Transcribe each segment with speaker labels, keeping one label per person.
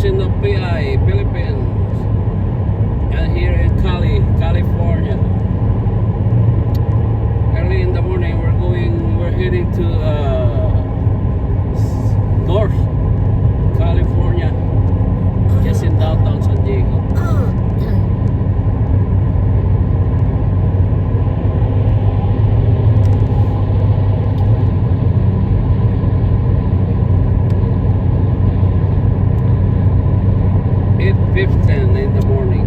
Speaker 1: in the PI, Philippines, and here in Cali, California. Early in the morning, we're heading to North California, just in downtown San Diego. 8:15 in the morning.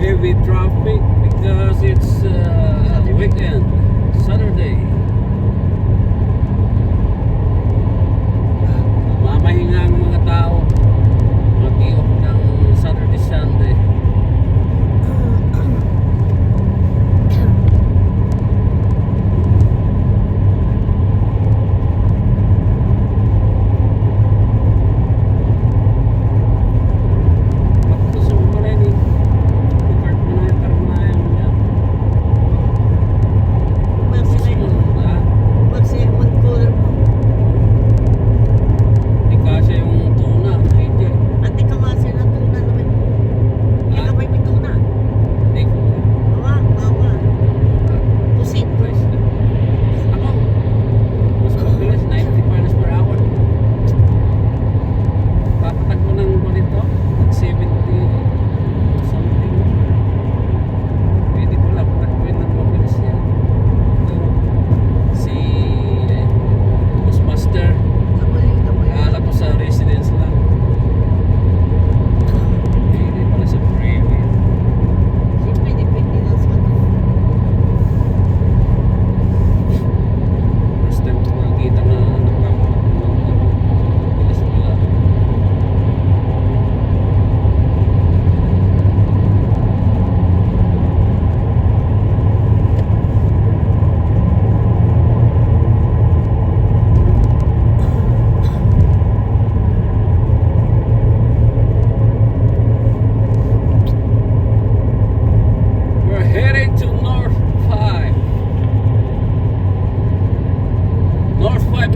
Speaker 1: Heavy traffic because it's weekend, Saturday. Mamahinga ang mga tao, mag-i-off ng Saturday, Sunday.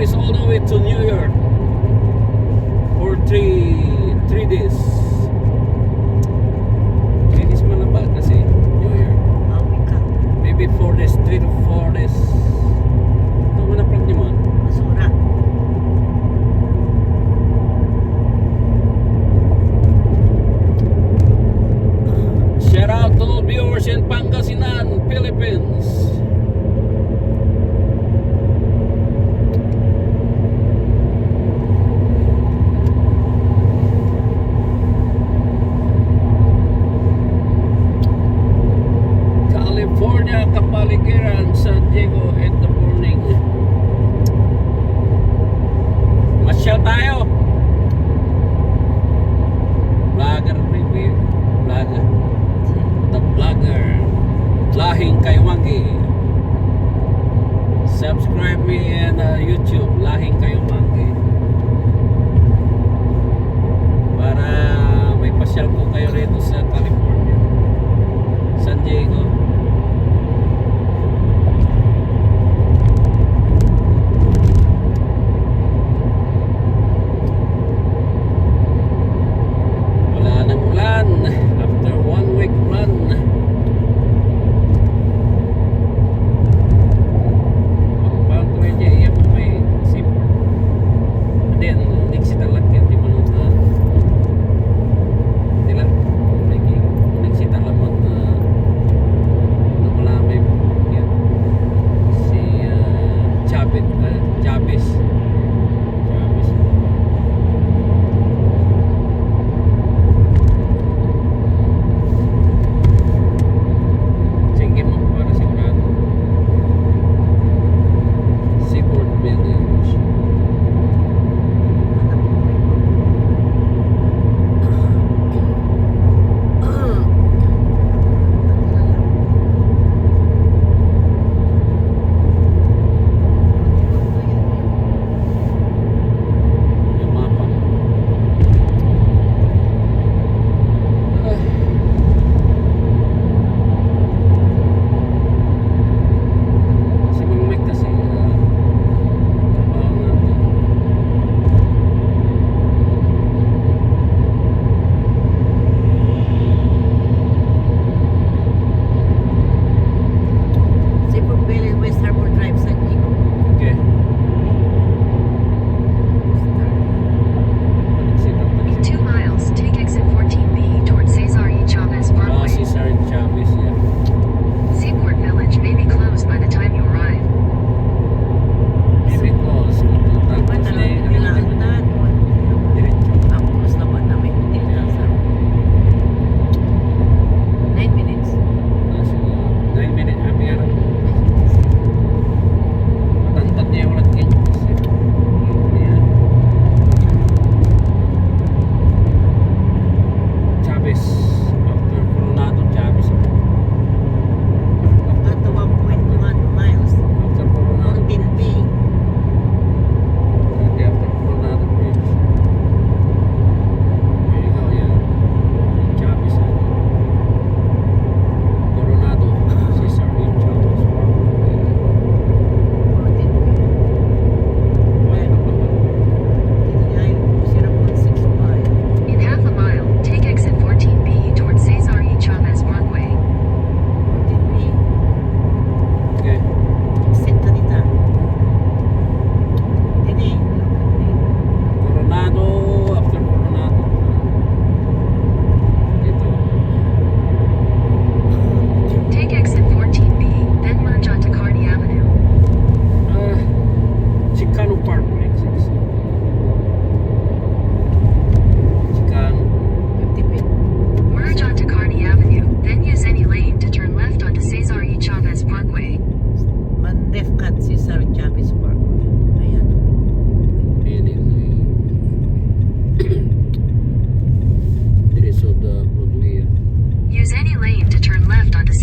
Speaker 1: Is all the way to New York for three days. 3 days malaba kasi New York. Maybe 4 days, 3 to 4 days. Ito mo na plug niyo man. Basura. Shout out to all viewers in Pangasinan, Philippines. Kapaligiran, San Diego in the morning. Masyal tayo. Vlogger review. Vlogger. The vlogger. Lahing Kayumangi. Subscribe me in YouTube. Lahing Kayumangi. Para may pasyal ko kayo rito sa California, San Diego. After 1 week run,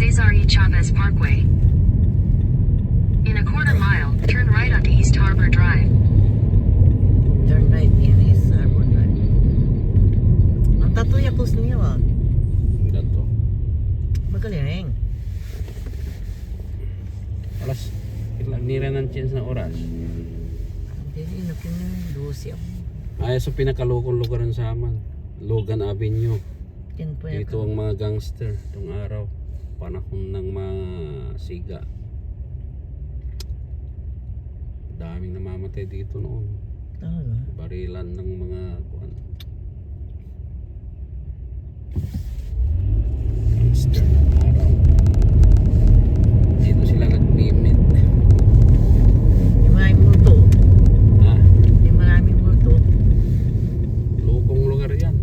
Speaker 2: Cesar E. Chavez Parkway. In a quarter mile, turn right onto East Harbor Drive.
Speaker 3: Turn right in East Harbor Drive. Ang tatuya kus niya ba?
Speaker 1: Dato.
Speaker 3: Magaling.
Speaker 1: Alas, ilang nira ng chance na oras.
Speaker 3: Hindi, nakin na. Lucy ako.
Speaker 1: Ay, so pinakalokong lugaran sa aman. Logan Avenue.
Speaker 3: Yan po
Speaker 1: Dito ang mga gangster itong araw. Panahon ng mga siga. Daming namamatay dito noon.
Speaker 3: Talaga?
Speaker 1: Barilan ng mga kuwan. Gangster ng araw. Dito sila nagmimit.
Speaker 3: Yung maraming multo.
Speaker 1: Ah,
Speaker 3: Yung maraming multo.
Speaker 1: lukong lugar yan.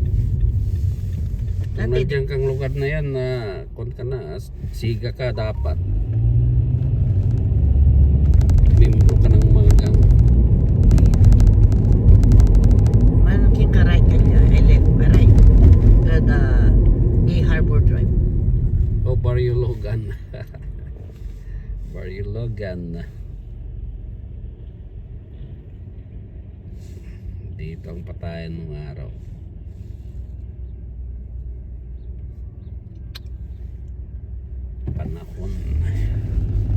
Speaker 1: Kung
Speaker 3: Dati-
Speaker 1: nandiyan kang lugar na yan na kung ka na, siga ka dapat. Membro ka ng mga gang.
Speaker 3: Manaking ka right ka niya. I left. Right. At A Harbor Drive.
Speaker 1: O Barrio Logan. Barrio Logan. Dito ang patayan ng araw. Panahon.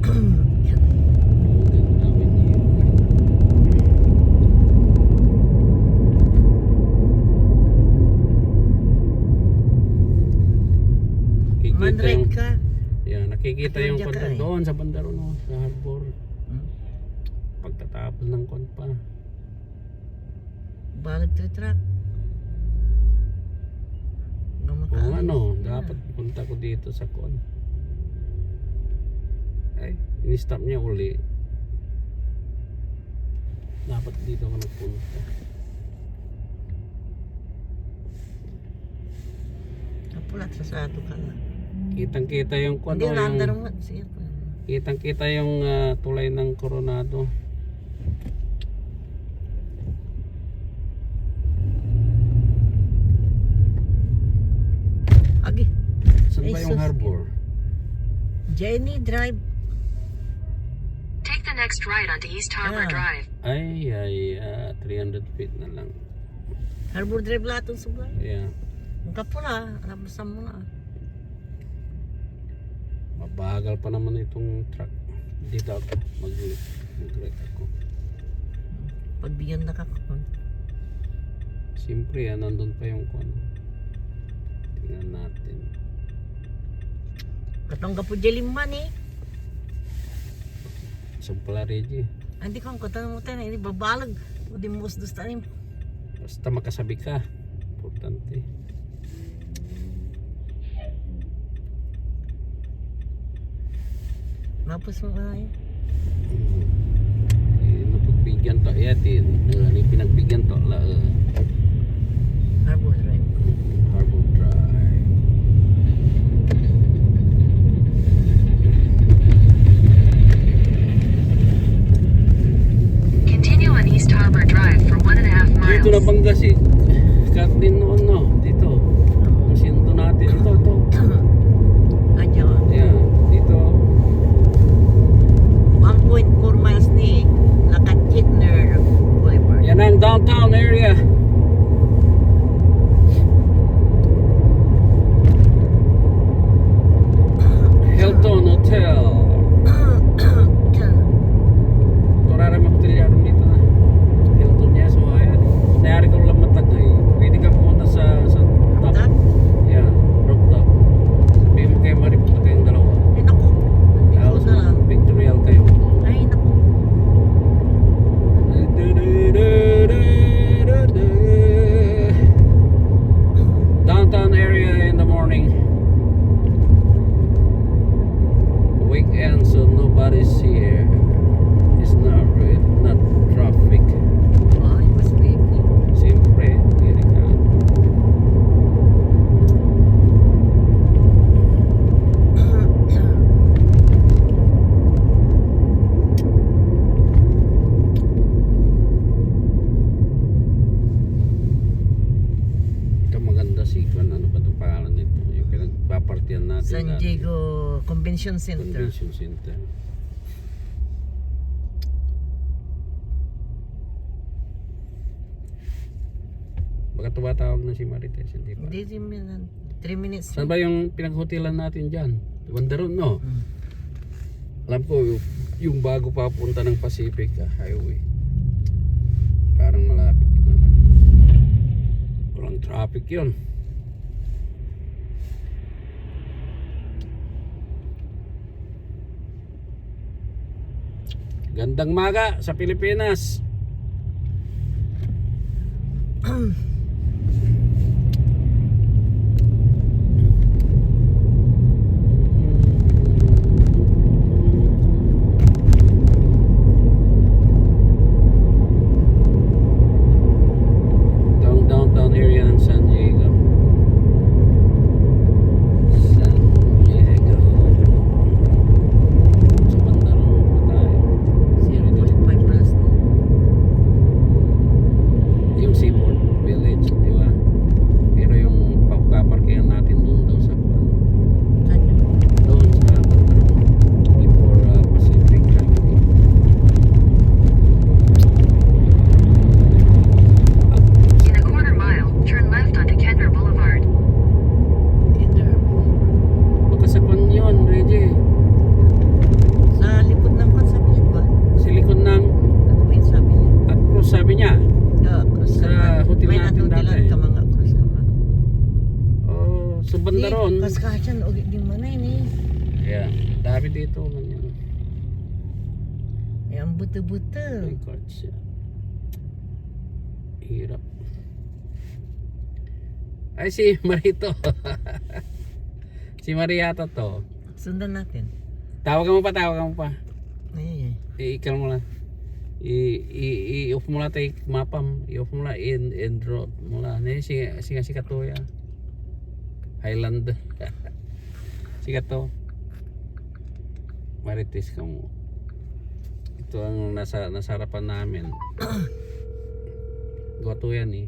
Speaker 1: Logan Avenue.
Speaker 3: Man
Speaker 1: Nakikita
Speaker 3: right
Speaker 1: yung,
Speaker 3: ka.
Speaker 1: nakikita yung
Speaker 3: Diyan ka
Speaker 1: konta
Speaker 3: eh.
Speaker 1: doon sa bandaro no, sa harbor.
Speaker 3: Hmm?
Speaker 1: Pagtatapos ng konpa.
Speaker 3: Balag truck.
Speaker 1: O ano, dapat punta ko dito sa kon. Ay, ini-stop niya uli. Dapat dito ako nagpunta.
Speaker 3: Kapulat sa sado ka na.
Speaker 1: Kitang-kita yung kon.
Speaker 3: Hindi,
Speaker 1: Yung,
Speaker 3: landar mo. Sige po.
Speaker 1: kitang-kita yung tulay ng Coronado.
Speaker 3: Agi.
Speaker 1: Saan ba
Speaker 3: Ay,
Speaker 1: yung
Speaker 3: sus.
Speaker 1: harbor?
Speaker 3: Jenny Drive.
Speaker 2: Take the next right onto East Harbor
Speaker 3: Ah.
Speaker 2: Drive.
Speaker 1: Ay, 300 feet na lang.
Speaker 3: Harbor Drive lahat ng sublay.
Speaker 1: Yeah.
Speaker 3: Ang kapula. Nabasam mo na.
Speaker 1: Mabagal pa naman itong truck. Dito ako. Mag-red ako.
Speaker 3: Pagbigyan na ka ko.
Speaker 1: Siyempre, nandun pa yung kon. Tingnan natin.
Speaker 3: Katong ka po Jelimman eh.
Speaker 1: Isang pala, Reggie.
Speaker 3: Hindi ko ang katong mo tayo. Hindi babalag. O di mo usdos tanim.
Speaker 1: Basta makasabi ka. Importante.
Speaker 3: Mapos mo ka eh.
Speaker 1: Napagbigyan to. Ni pinagbigyan to.
Speaker 3: Harbor Drive.
Speaker 1: Harbor Drive.
Speaker 2: Continue on East Harbor Drive for 1.5 miles.
Speaker 1: Dito nabangga si Kathleen noon, no? Dito. Ang sinto natin. Ito.
Speaker 3: Adya.
Speaker 1: Yeah. Dito.
Speaker 3: 1.4 miles ni Lakatchitner Boulevard.
Speaker 1: Yan ang downtown area. Hilton Hotel. Turarami hotel yan dito na. Hilton niya. So ayan. Nayari ko lang matag eh. Pwede ka pumunta sa top.
Speaker 3: Top?
Speaker 1: Yeah. Rooftop. Sabihin mo kayo maripunta kayong dalawa.
Speaker 3: Ay naku. Hindi ko
Speaker 1: Tapos
Speaker 3: na lang.
Speaker 1: pictorial kayo.
Speaker 3: Ay naku.
Speaker 1: Downtown area in the morning. Weekend, so nobody's here. It's not traffic.
Speaker 3: Ay, mas baby.
Speaker 1: Siyempre, hindi ka. Ito maganda si Kwan. Ano ba itong pangalan nito? Yung pinagpapartiyan natin.
Speaker 3: San Diego Convention Center.
Speaker 1: Convention Center. Baka tumatawag na si Marites, hindi pa.
Speaker 3: Hindi, 3 minutes.
Speaker 1: Saan ba yung pinag-hotelan natin dyan? Wandaron, no? Alam ko, yung bago papunta ng Pacific Highway. Parang malapit na lang. Walang traffic yun. Gandang maga sa Pilipinas. Downtown area ng San Diego. San Diego. Sa Bandaron pa tayo.
Speaker 3: 0.5 miles na.
Speaker 1: Yung Seaport Village, di ba? Pero yung pagpaparkingan natin doon daw sa
Speaker 3: Saan yun?
Speaker 1: doon sa Bandaron before Pacific Highway.
Speaker 2: In a quarter mile, turn left onto Kenner Boulevard.
Speaker 3: Kinder.
Speaker 1: Baka sa kwan yun, Reggie.
Speaker 3: Sa likod ng kwan, sabi niya ba?
Speaker 1: Sa likod ng
Speaker 3: Ano ba yung sabi niya?
Speaker 1: at cross sabi niya.
Speaker 3: Cross
Speaker 1: Sa
Speaker 3: ka man.
Speaker 1: hotel
Speaker 3: May
Speaker 1: natin
Speaker 3: hotelan
Speaker 1: dati.
Speaker 3: ka mga cross ka man.
Speaker 1: Oh, sa Bandaron.
Speaker 3: Pas ka dyan, o di manay ni.
Speaker 1: Yeah, dami dito. Ganyan.
Speaker 3: Eh, ang buto-buto.
Speaker 1: May cards siya. Hirap. Ay, si Marito. Si Mariata to.
Speaker 3: Sundan natin.
Speaker 1: Tawagan mo pa.
Speaker 3: Ay,
Speaker 1: I-ikal mo lang. I-off mo lang tayo mapam. I-off mo lang. And road mo lang. Si Katoya. Highland. Si Kato. Marites ka mo. Ito ang nasa harapan namin. Goto yan eh.